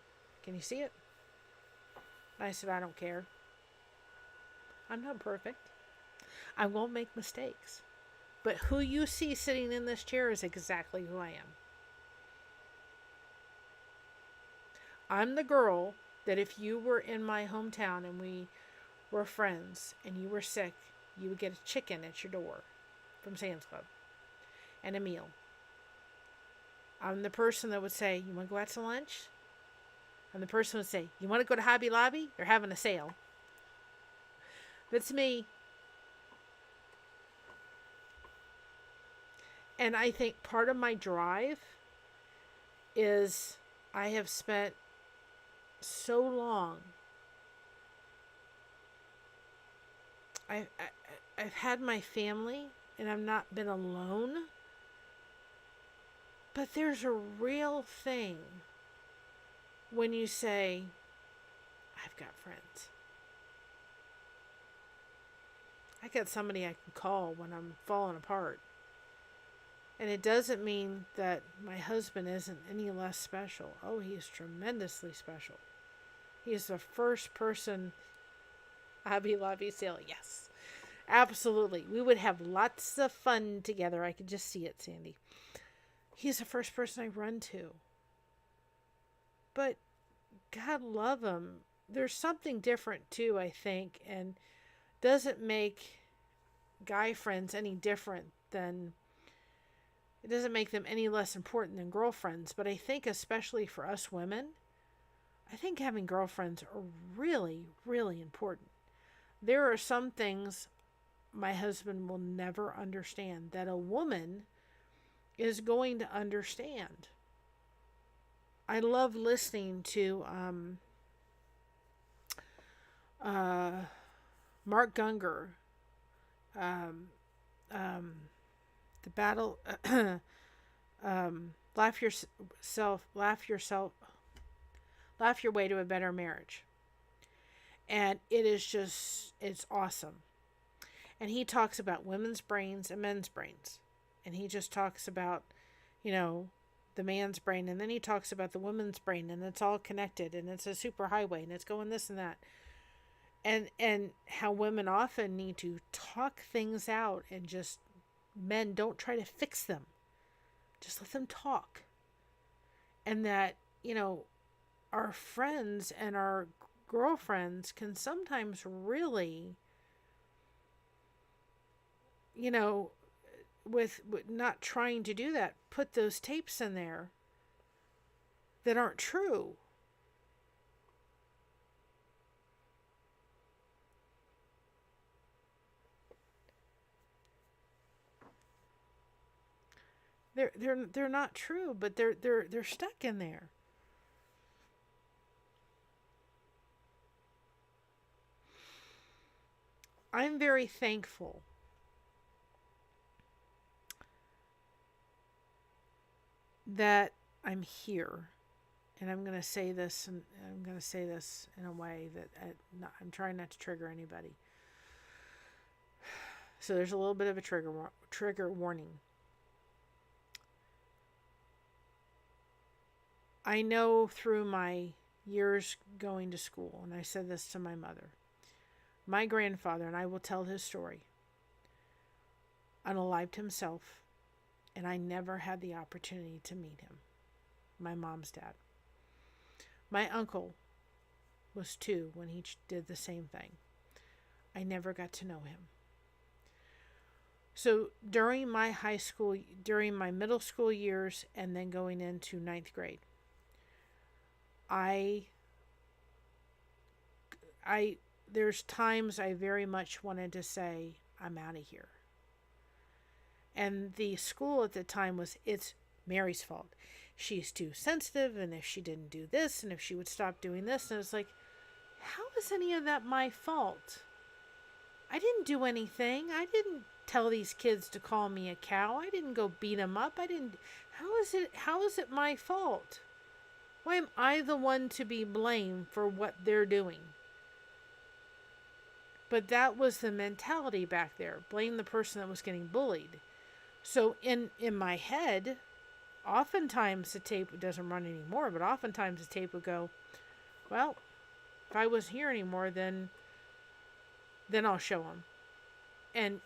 Can you see it? I said, I don't care. I'm not perfect. I won't make mistakes. But who you see sitting in this chair is exactly who I am. I'm the girl that if you were in my hometown and we were friends and you were sick, you would get a chicken at your door from Sam's Club and a meal. I'm the person that would say, you want to go out to lunch? I'm the person that would say, you want to go to Hobby Lobby? They're having a sale. That's me. And I think part of my drive is I have spent so long. I've had my family and I've not been alone. But there's a real thing when you say, I've got friends. I got somebody I can call when I'm falling apart. And it doesn't mean that my husband isn't any less special. Oh, he is tremendously special. He is the first person, Hobby Lobby sale, yes. Absolutely. We would have lots of fun together. I could just see it, Sandy. He's the first person I run to. But God love him. There's something different too, I think, and doesn't make guy friends any different than, it doesn't make them any less important than girlfriends. But I think especially for us women, I think having girlfriends are really, really important. There are some things my husband will never understand that a woman is going to understand. I love listening to Mark Gungor, the battle, laugh your way to a better marriage. And it is just, it's awesome. And he talks about women's brains and men's brains. And he just talks about, you know, the man's brain. And then he talks about the woman's brain. And it's all connected. And it's a super highway. And it's going this and that. And how women often need to talk things out. And just, men, don't try to fix them. Just let them talk. And that, you know, our friends and our girlfriends can sometimes really, you know, with not trying to do that, put those tapes in there that aren't true. They're not true, but they're stuck in there. I'm very thankful that I'm here, and I'm going to say this, and I'm going to say this in a way that I'm trying not to trigger anybody. So there's a little bit of a trigger warning. I know through my years going to school, and I said this to my mother, my grandfather, and I will tell his story, unalived himself, and I never had the opportunity to meet him, my mom's dad. My uncle was 2 when he did the same thing. I never got to know him. So during my middle school years, and then going into 9th grade, I there's times I very much wanted to say, I'm out of here. And the school at the time it's Mary's fault. She's too sensitive, and if she didn't do this, and if she would stop doing this, and it's like, how is any of that my fault? I didn't do anything. I didn't tell these kids to call me a cow. I didn't go beat them up. How is it my fault? Why am I the one to be blamed for what they're doing? But that was the mentality back there. Blame the person that was getting bullied. So in my head, oftentimes the tape doesn't run anymore, but oftentimes the tape would go, well, if I wasn't here anymore, then I'll show them. And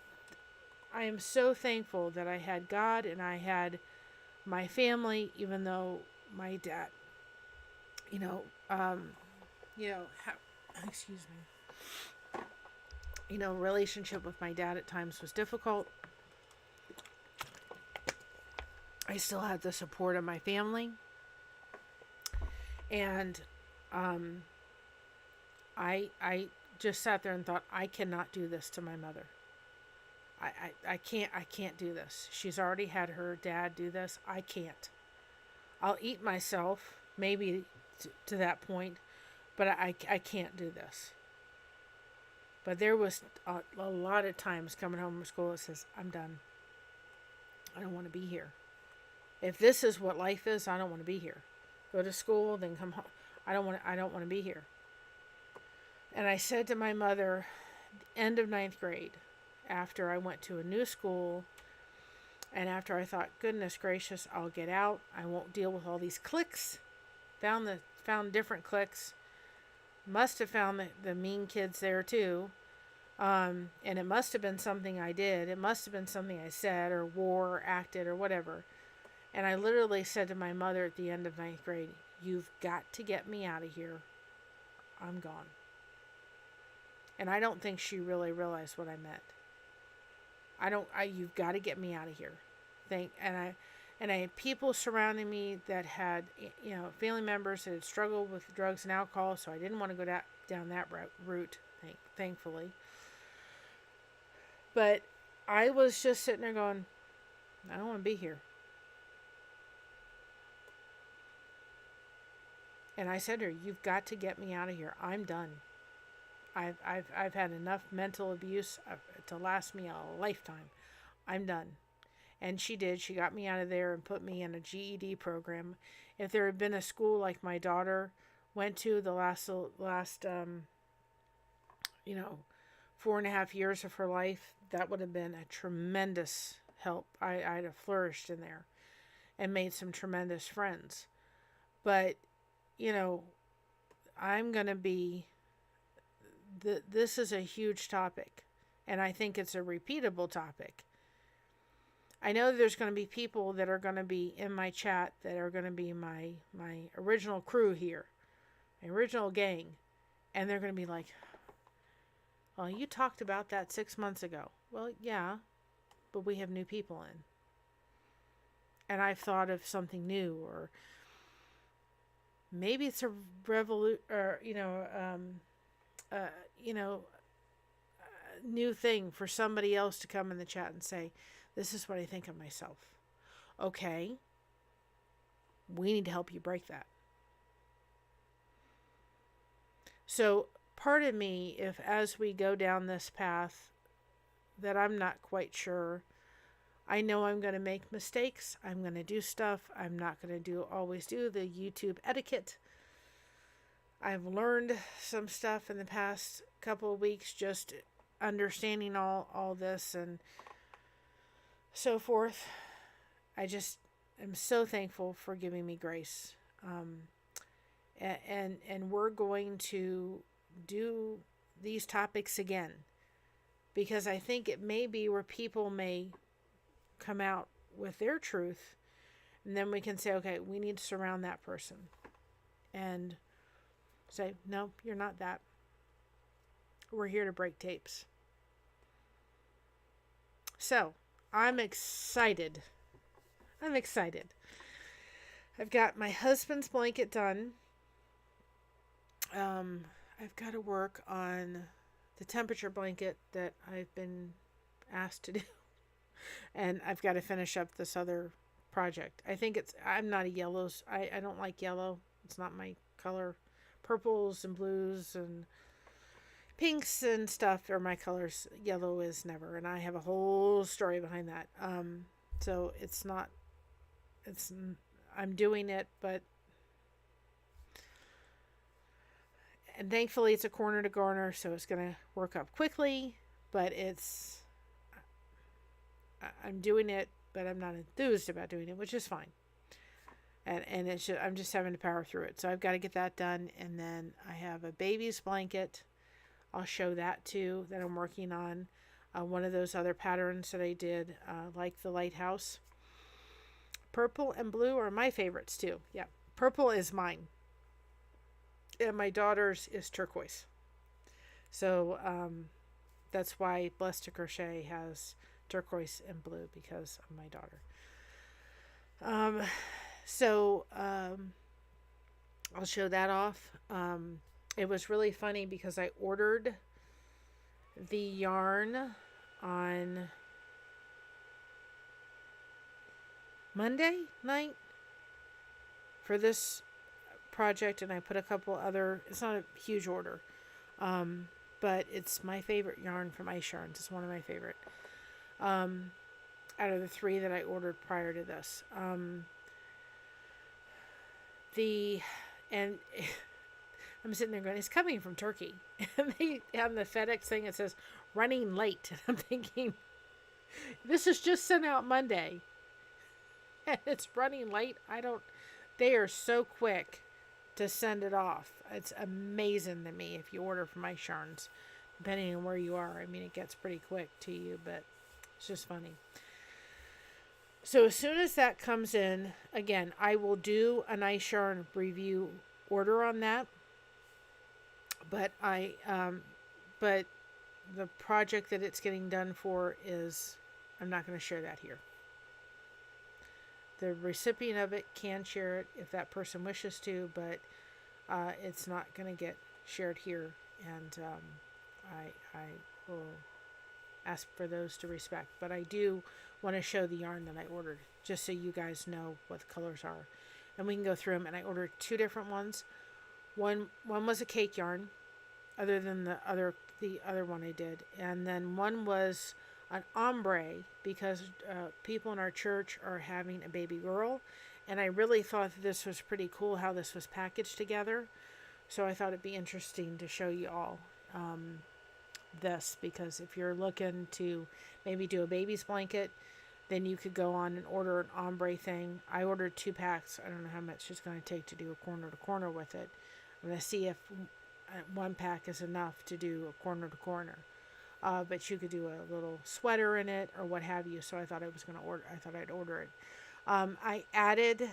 I am so thankful that I had God and I had my family, even though my dad, excuse me, relationship with my dad at times was difficult. I still had the support of my family. And I just sat there and thought, I cannot do this to my mother. I can't do this. She's already had her dad do this. I can't. I'll eat myself, maybe to that point, but I can't do this. But there was a lot of times coming home from school that says, I'm done. I don't want to be here. If this is what life is, I don't want to be here. Go to school, then come home. I don't want to be here. And I said to my mother, end of 9th grade, after I went to a new school, and after I thought, goodness gracious, I'll get out. I won't deal with all these cliques. Found different cliques. Must have found the mean kids there too. And it must have been something I did. It must have been something I said or wore or acted or whatever. And I literally said to my mother at the end of 9th grade, you've got to get me out of here. I'm gone. And I don't think she really realized what I meant. You've got to get me out of here. And I had people surrounding me that had, family members that had struggled with drugs and alcohol, so I didn't want to go down that route, thankfully. But I was just sitting there going, I don't want to be here. And I said to her, you've got to get me out of here. I'm done. I've had enough mental abuse to last me a lifetime. I'm done. And she did. She got me out of there and put me in a GED program. If there had been a school like my daughter went to the last 4.5 years of her life, that would have been a tremendous help. I'd have flourished in there and made some tremendous friends. But, I'm going to be... This is a huge topic, and I think it's a repeatable topic. I know there's going to be people that are going to be in my chat that are going to be my original crew here, my original gang, and they're going to be like, well, you talked about that 6 months ago. Well, yeah, but we have new people in. And I've thought of something new, or maybe it's a new thing for somebody else to come in the chat and say, this is what I think of myself. Okay, we need to help you break that. So part of me, if as we go down this path that I'm not quite sure, I know I'm going to make mistakes. I'm going to do stuff. I'm not going to always do the YouTube etiquette. I've learned some stuff in the past couple of weeks, just understanding all this and so forth. I just am so thankful for giving me grace. And we're going to do these topics again, because I think it may be where people may come out with their truth, and then we can say, okay, we need to surround that person and say, no, you're not that. We're here to break tapes. So I'm excited. I'm excited. I've got my husband's blanket done. I've got to work on the temperature blanket that I've been asked to do. And I've got to finish up this other project. I'm not a yellows. I don't like yellow. It's not my color. Purples and blues and pinks and stuff are my colors. Yellow is never. And I have a whole story behind that. So I'm doing it, but and thankfully it's a corner to corner, so it's going to work up quickly, but I'm doing it, but I'm not enthused about doing it, which is fine. And I'm just having to power through it. So I've got to get that done, and then I have a baby's blanket. I'll show that too, that I'm working on. One of those other patterns that I did, like the lighthouse. Purple and blue are my favorites too. Yeah, purple is mine. And my daughter's is turquoise. So that's why Blessed to Crochet has turquoise and blue, because of my daughter. I'll show that off. It was really funny because I ordered the yarn on Monday night for this project, and I put a couple other, it's not a huge order, but it's my favorite yarn from Ice Yarns. It's one of my favorite out of the 3 that I ordered prior to this. And I'm sitting there going, it's coming from Turkey. And they have the FedEx thing, it says running late. And I'm thinking, this is just sent out Monday. And it's running late. They are so quick to send it off. It's amazing to me if you order from Ice Yarns, depending on where you are. I mean, it gets pretty quick to you, but it's just funny. So as soon as that comes in, again, I will do an Ice Yarn review order on that. But but the project that it's getting done for is, I'm not going to share that here. The recipient of it can share it if that person wishes to, but it's not going to get shared here, and I will ask for those to respect. But I do want to show the yarn that I ordered, just so you guys know what the colors are, and we can go through them. And I ordered 2 different ones. One was a cake yarn, other than the other one I did, and then one was an ombre, because people in our church are having a baby girl, and I really thought that this was pretty cool how this was packaged together. So I thought it'd be interesting to show you all this, because if you're looking to maybe do a baby's blanket, then you could go on and order an ombre thing. I ordered 2 packs. I don't know how much it's going to take to do a corner to corner with it. I'm going to see if 1 pack is enough to do a corner to corner. But you could do a little sweater in it or what have you. So I thought I'd order it. I added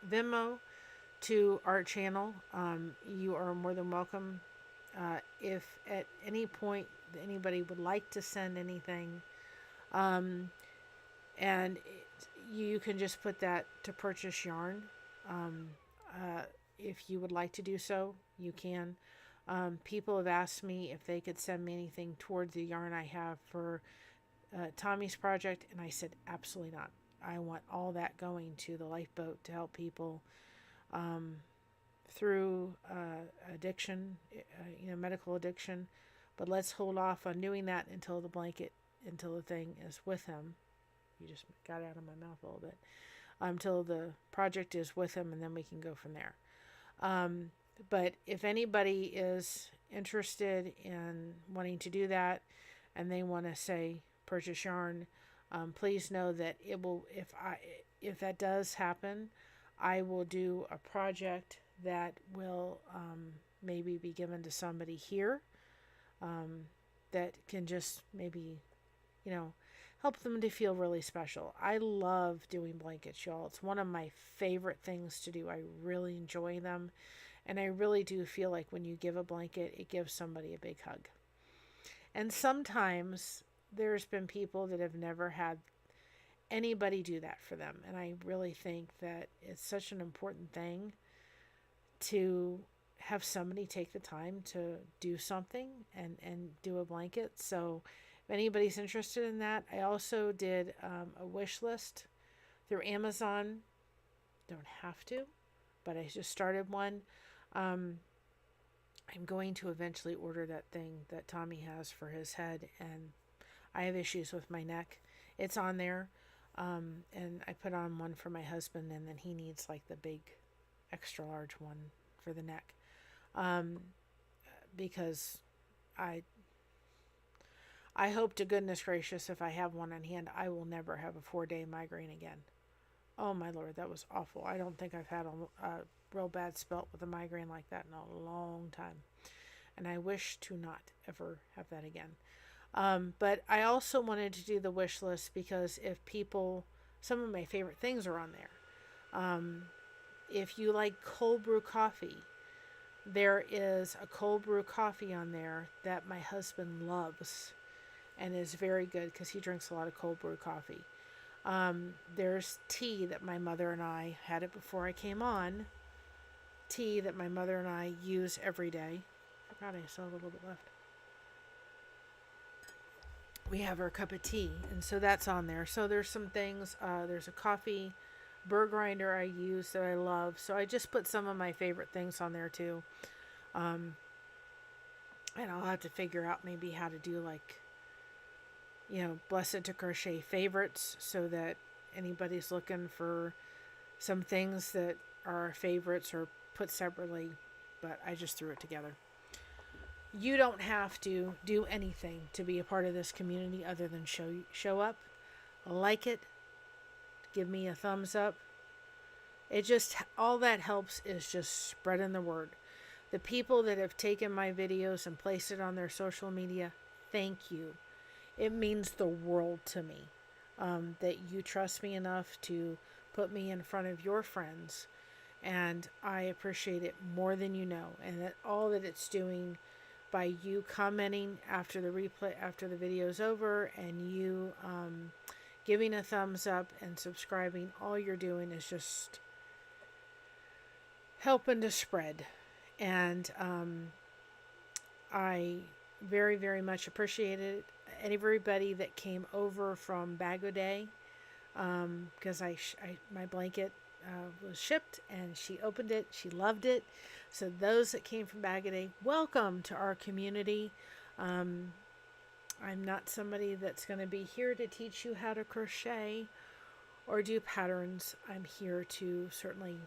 Venmo to our channel. You are more than welcome. If at any point anybody would like to send anything, and you can just put that to purchase yarn. If you would like to do so, you can. People have asked me if they could send me anything towards the yarn I have for Tommy's project, and I said absolutely not. I want all that going to the lifeboat to help people through addiction, medical addiction. But let's hold off on doing that until the thing is with him. You just got it out of my mouth a little bit. Until the project is with him, and then we can go from there. But if anybody is interested in wanting to do that, and they want to say purchase yarn, please know that it will. If that does happen, I will do a project that will maybe be given to somebody here that can just maybe, you know, help them to feel really special. I love doing blankets, y'all. It's one of my favorite things to do. I really enjoy them. And I really do feel like when you give a blanket, it gives somebody a big hug. And sometimes there's been people that have never had anybody do that for them. And I really think that it's such an important thing to have somebody take the time to do something and do a blanket. So if anybody's interested in that, I also did a wish list through Amazon. Don't have to, but I just started one. I'm going to eventually order that thing that Tommy has for his head, and I have issues with my neck. It's on there. And I put on one for my husband, and then he needs like the big extra large one for the neck. Because I hope to goodness gracious, if I have one on hand, I will never have a 4-day migraine again. Oh my Lord, that was awful. I don't think I've had a real bad spell with a migraine like that in a long time. And I wish to not ever have that again. But I also wanted to do the wish list because some of my favorite things are on there. If you like cold brew coffee, there is a cold brew coffee on there that my husband loves and is very good because he drinks a lot of cold brew coffee. There's tea that my mother and I had it before I came on. Tea that my mother and I use every day. I forgot I still have a little bit left. We have our cup of tea, and so that's on there. So there's some things. There's a coffee burr grinder I use that I love. So I just put some of my favorite things on there too. And I'll have to figure out maybe how to do like, Blessed to Crochet favorites, so that anybody's looking for some things that are favorites or put separately. But I just threw it together. You don't have to do anything to be a part of this community other than show up, like it, give me a thumbs up. All that helps is just spreading the word. The people that have taken my videos and placed it on their social media, thank you. It means the world to me that you trust me enough to put me in front of your friends. And I appreciate it more than you know. And that all that it's doing by you commenting after the video's over, and you giving a thumbs up and subscribing, all you're doing is just helping to spread. And I very, very much appreciate it. Everybody that came over from Bag O' Day, because my blanket was shipped, and she opened it. She loved it. So those that came from Bag O' Day, welcome to our community. I'm not somebody that's going to be here to teach you how to crochet or do patterns. I'm here to certainly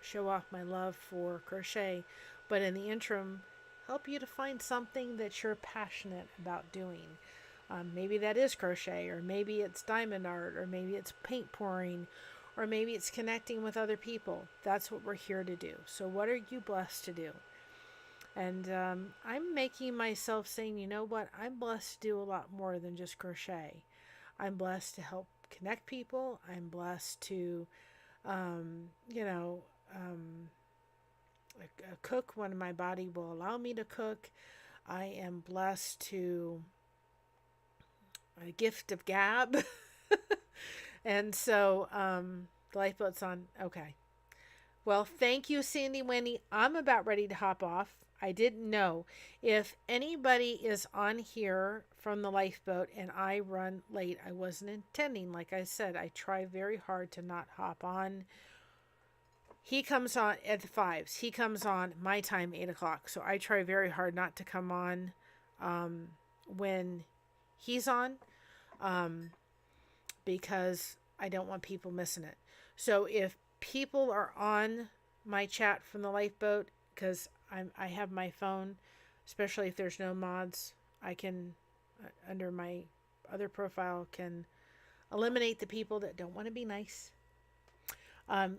show off my love for crochet, but in the interim, help you to find something that you're passionate about doing. Maybe that is crochet, or maybe it's diamond art, or maybe it's paint pouring, or maybe it's connecting with other people. That's what we're here to do. So what are you blessed to do? And I'm making myself saying, you know what? I'm blessed to do a lot more than just crochet. I'm blessed to help connect people. I'm blessed to, cook when my body will allow me to cook. I am blessed to a gift of gab. And so the lifeboat's on. Okay. Well, thank you, Sandy Wendy. I'm about ready to hop off. I didn't know if anybody is on here from the lifeboat and I run late. I wasn't intending. Like I said, I try very hard to not hop on. He comes on at the 5s. He comes on my time, 8 o'clock. So I try very hard not to come on when he's on, because I don't want people missing it. So if people are on my chat from the lifeboat, because I have my phone, especially if there's no mods, I can, under my other profile, can eliminate the people that don't want to be nice.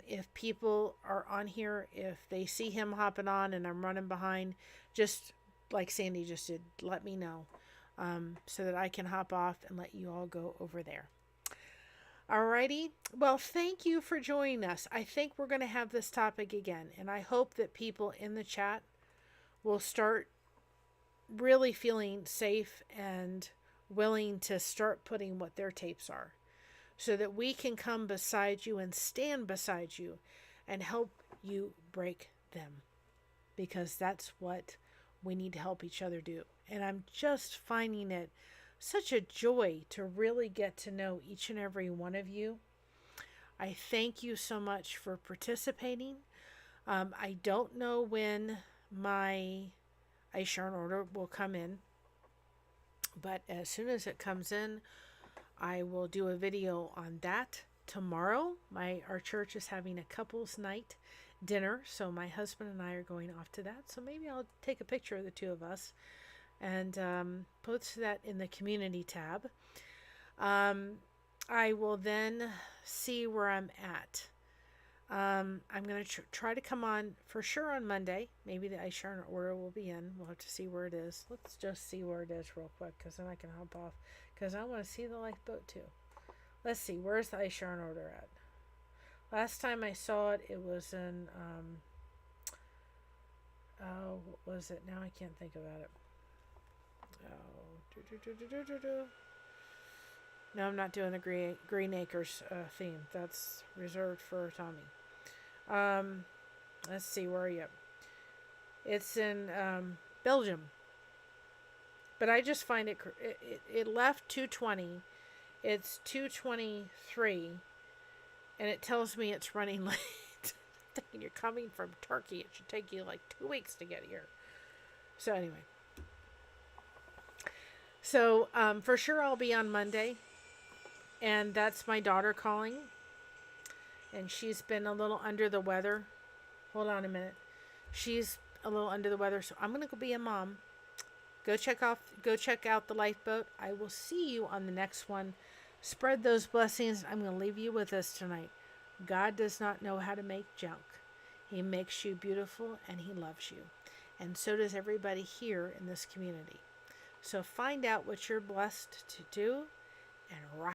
If people are on here, if they see him hopping on and I'm running behind, just like Sandy just did, let me know. so that I can hop off and let you all go over there. Alrighty. Well, thank you for joining us. I think we're going to have this topic again, and I hope that people in the chat will start really feeling safe and willing to start putting what their tapes are, so that we can come beside you and stand beside you and help you break them, because that's what we need to help each other do. And I'm just finding it such a joy to really get to know each and every one of you. I thank you so much for participating. I don't know when my ice yarn order will come in, but as soon as it comes in, I will do a video on that tomorrow. Our church is having a couples night dinner, so my husband and I are going off to that. So maybe I'll take a picture of the two of us and post that in the community tab. I will then see where I'm at. I'm going to try to come on for sure on Monday. Maybe the ice yarn order will be in. We'll have to see where it is. Let's just see where it is real quick, because then I can hop off, because I want to see the lifeboat too. Let's see, where's the ice yarn order at? Last time I saw it, it was in, what was it? Now I can't think about it. No, I'm not doing the Green Acres theme. That's reserved for Tommy. Let's see, where are you? It's in Belgium. But I just find it left 2:20. It's 2:23, and it tells me it's running late. You're coming from Turkey. It should take you like 2 weeks to get here. So anyway. So for sure I'll be on Monday. And that's my daughter calling. And she's been a little under the weather. Hold on a minute. She's a little under the weather, so I'm going to go be a mom. Go check out the lifeboat. I will see you on the next one. Spread those blessings. I'm going to leave you with this tonight. God does not know how to make junk. He makes you beautiful, and He loves you. And so does everybody here in this community. So find out what you're blessed to do and rock.